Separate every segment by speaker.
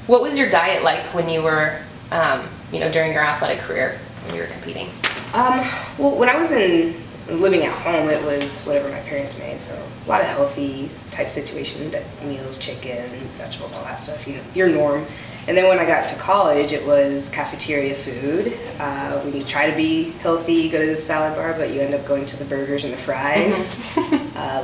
Speaker 1: What was your diet like when you were, during your athletic career, when you were competing?
Speaker 2: Well, when I was living at home, it was whatever my parents made, so a lot of healthy type situation, meals, chicken, vegetables, all that stuff, your norm. And then when I got to college, it was cafeteria food. When you try to be healthy, you go to the salad bar, but you end up going to the burgers and the fries.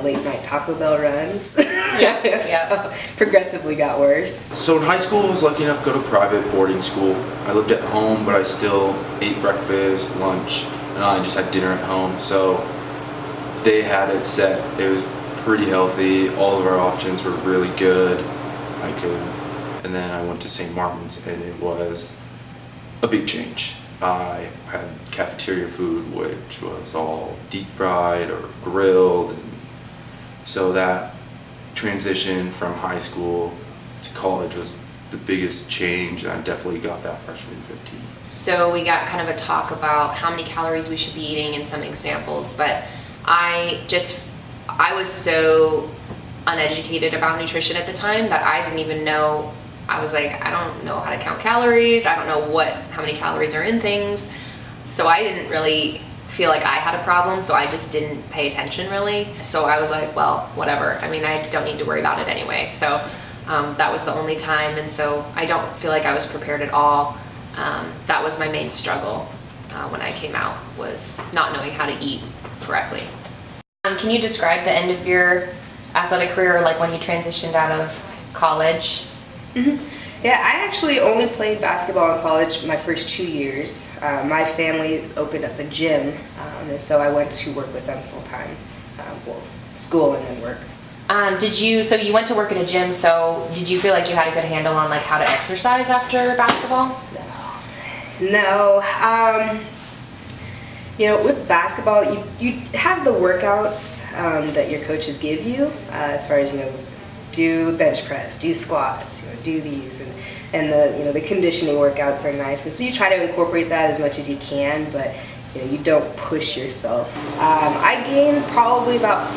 Speaker 2: Late night Taco Bell runs.
Speaker 1: Yeah.
Speaker 2: So progressively got worse.
Speaker 3: So in high school, I was lucky enough to go to private boarding school. I lived at home, but I still ate breakfast, lunch, and I just had dinner at home. So they had it set. It was pretty healthy. All of our options were really good. And then I went to St. Martin's, and it was a big change. I had cafeteria food, which was all deep fried or grilled. And so that transition from high school to college was the biggest change, and I definitely got that freshman 15.
Speaker 1: So we got kind of a talk about how many calories we should be eating and some examples, but I was so uneducated about nutrition at the time that I didn't even know. I was like, I don't know how to count calories. I don't know how many calories are in things. So I didn't really feel like I had a problem, so I just didn't pay attention really. So I was like, well, whatever. I mean, I don't need to worry about it anyway. So that was the only time, and so I don't feel like I was prepared at all. That was my main struggle when I came out, was not knowing how to eat correctly. Can you describe the end of your athletic career, like when you transitioned out of college?
Speaker 2: Mm-hmm. Yeah, I actually only played basketball in college my first 2 years. My family opened up a gym, and so I went to work with them full time. School and then work.
Speaker 1: So you went to work at a gym, so did you feel like you had a good handle on like how to exercise after basketball?
Speaker 2: No. With basketball, you have the workouts that your coaches give you, as far as, do bench press, do squats, do these, and the conditioning workouts are nice, and so you try to incorporate that as much as you can, but you don't push yourself. I gained probably about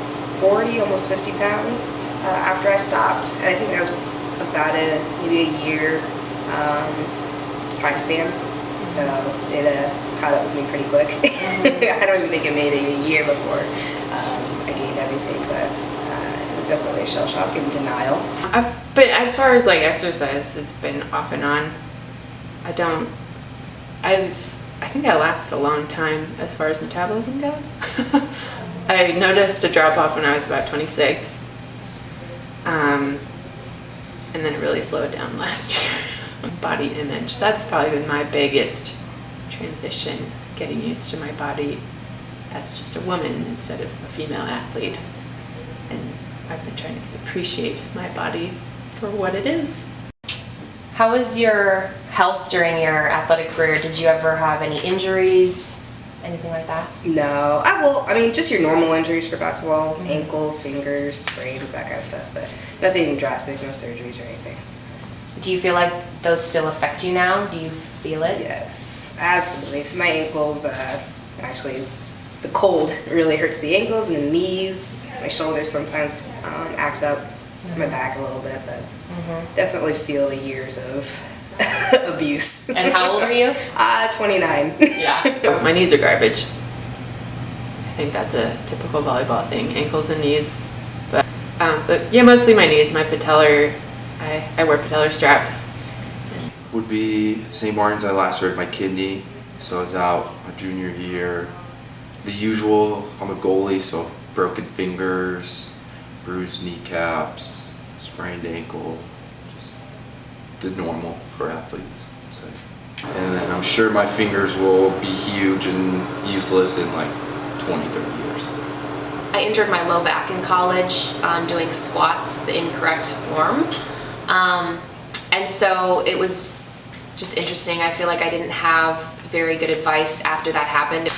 Speaker 2: 40, almost 50 pounds after I stopped, and I think that was about maybe a year time span, so it caught up with me pretty quick. I don't even think it made it a year before I gained everything, but definitely a shell shock and denial.
Speaker 4: But as far as like exercise, it's been off and on. I think I lasted a long time as far as metabolism goes. I noticed a drop off when I was about 26, and then it really slowed down last year. Body image, that's probably been my biggest transition, getting used to my body as just a woman instead of a female athlete. And I've been trying to appreciate my body for what it is.
Speaker 1: How was your health during your athletic career? Did you ever have any injuries, anything like that?
Speaker 2: No. Just your normal injuries for basketball, ankles, fingers, sprains, that kind of stuff, but nothing drastic, no surgeries or anything.
Speaker 1: Do you feel like those still affect you now? Do you feel it?
Speaker 2: Yes, absolutely. My ankles, actually, the cold really hurts the ankles and the knees. My shoulders sometimes acts up, my back a little bit, but definitely feel the years of abuse.
Speaker 1: And how old are you?
Speaker 2: 29.
Speaker 1: Yeah.
Speaker 4: My knees are garbage. I think that's a typical volleyball thing, ankles and knees. But yeah, mostly my knees. My patellar, I wear patellar straps.
Speaker 3: Would be at St. Martin's, I lacerated my kidney, so I was out my junior year. The usual, I'm a goalie, so broken fingers, bruised kneecaps, sprained ankle, just the normal for athletes, I'd say. And then I'm sure my fingers will be huge and useless in like 20, 30 years.
Speaker 1: I injured my low back in college doing squats the incorrect form. And so it was just interesting. I feel like I didn't have very good advice after that happened.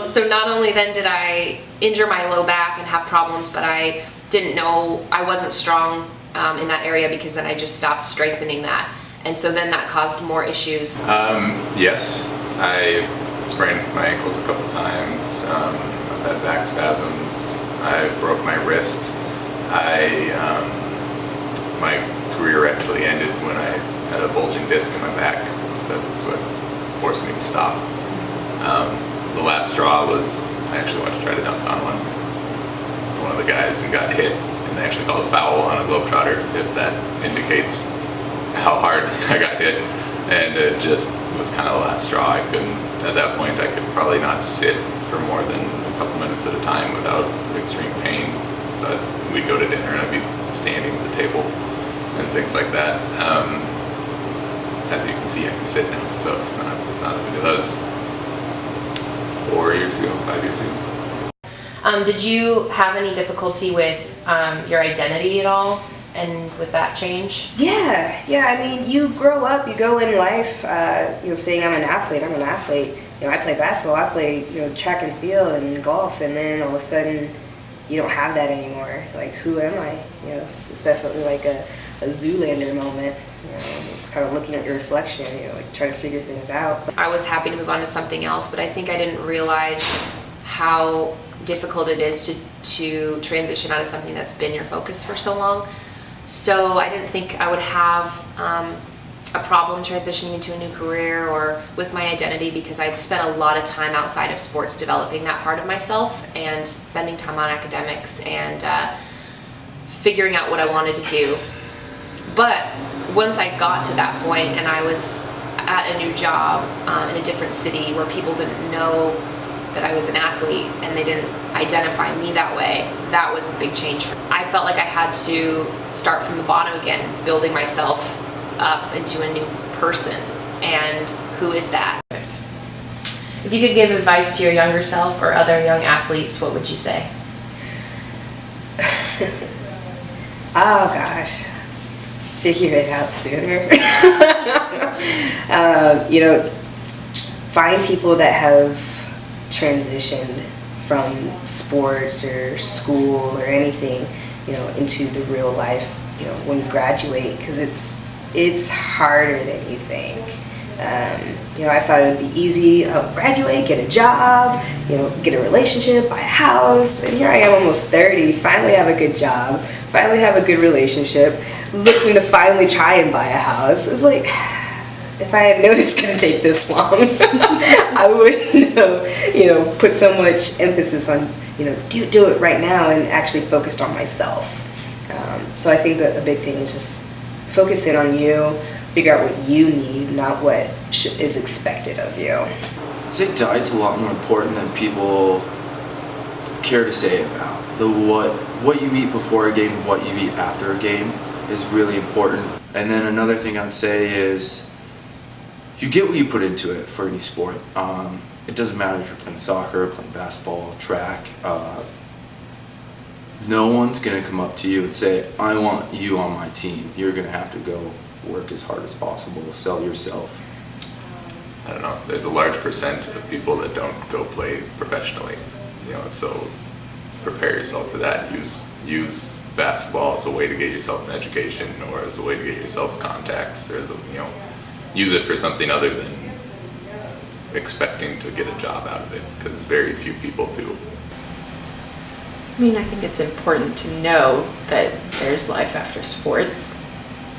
Speaker 1: So not only then did I injure my low back and have problems, but I didn't know I wasn't strong in that area, because then I just stopped strengthening that. And so then that caused more issues.
Speaker 5: Yes, I sprained my ankles a couple times. I've had back spasms. I broke my wrist. My career actually ended when I had a herniated disc in my back. That's what forced me to stop. The last straw was I actually went to try to dunk on one of the guys and got hit, and they actually called a foul on a Globetrotter, if that indicates how hard I got hit. And it just was kind of the last straw. I couldn't, at that point, I could probably not sit for more than a couple minutes at a time without extreme pain. So we'd go to dinner and I'd be standing at the table and things like that. As you can see, I can sit now, so it's not a big deal. That was 4 years ago, 5 years ago.
Speaker 1: Did you have any difficulty with your identity at all, and with that change?
Speaker 2: Yeah. I mean, you grow up, you go in life, saying I'm an athlete. I play basketball, I play, track and field and golf, and then all of a sudden, you don't have that anymore. Like, who am I? It's definitely like a Zoolander moment. Just kind of looking at your reflection, like trying to figure things out.
Speaker 1: I was happy to move on to something else, but I think I didn't realize how difficult it is to transition out of something that's been your focus for so long. So I didn't think I would have a problem transitioning into a new career or with my identity, because I'd spent a lot of time outside of sports developing that part of myself and spending time on academics and figuring out what I wanted to do. But once I got to that point and I was at a new job in a different city where people didn't know that I was an athlete and they didn't identify me that way, that was the big change. I felt like I had to start from the bottom again, building myself up into a new person. And who is that? If you could give advice to your younger self or other young athletes, what would you say?
Speaker 2: Oh gosh, figure it out sooner. Find people that have transitioned from sports or school or anything, into the real life, when you graduate, because it's harder than you think. I thought it would be easy. Graduate, get a job, get a relationship, buy a house, and here I am, almost 30, finally have a good job, finally have a good relationship, looking to finally try and buy a house. It's like, if I had known it's gonna take this long, I wouldn't have, put so much emphasis on, do it right now and actually focused on myself. So I think that a big thing is just focus in on you, figure out what you need, not what is expected of you.
Speaker 3: I'd say diet's a lot more important than people care to say about. What you eat before a game and what you eat after a game is really important. And then another thing I'd say is you get what you put into it for any sport. It doesn't matter if you're playing soccer, playing basketball, track. No one's gonna come up to you and say, I want you on my team. You're gonna have to go work as hard as possible, sell yourself.
Speaker 5: I don't know, there's a large percent of people that don't go play professionally, so prepare yourself for that. Use basketball as a way to get yourself an education, or as a way to get yourself contacts, or as use it for something other than expecting to get a job out of it, because very few people do.
Speaker 4: I think it's important to know that there's life after sports,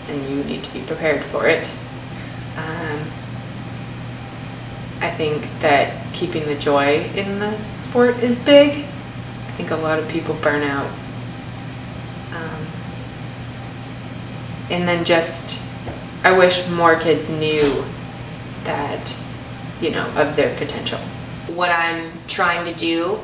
Speaker 4: and you need to be prepared for it. I think that keeping the joy in the sport is big. I think a lot of people burn out. And then I wish more kids knew that, of their potential.
Speaker 1: What I'm trying to do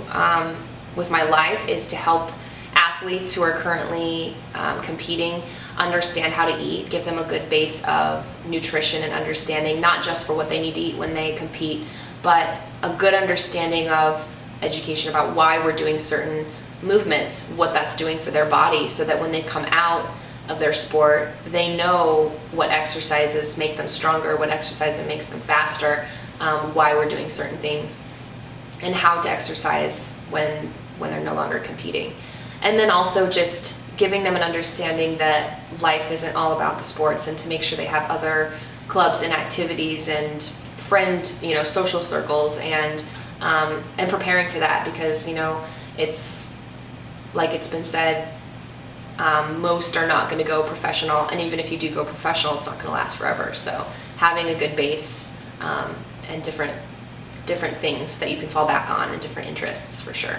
Speaker 1: with my life is to help athletes who are currently competing understand how to eat, give them a good base of nutrition and understanding, not just for what they need to eat when they compete, but a good understanding of education about why we're doing certain movements, what that's doing for their body, so that when they come out of their sport, they know what exercises make them stronger, what exercises makes them faster, why we're doing certain things, and how to exercise when they're no longer competing. And then also just giving them an understanding that life isn't all about the sports, and to make sure they have other clubs and activities and social circles, and preparing for that, because it's like it's been said, Most are not going to go professional, and even if you do go professional, it's not going to last forever. So having a good base and different things that you can fall back on and different interests for sure.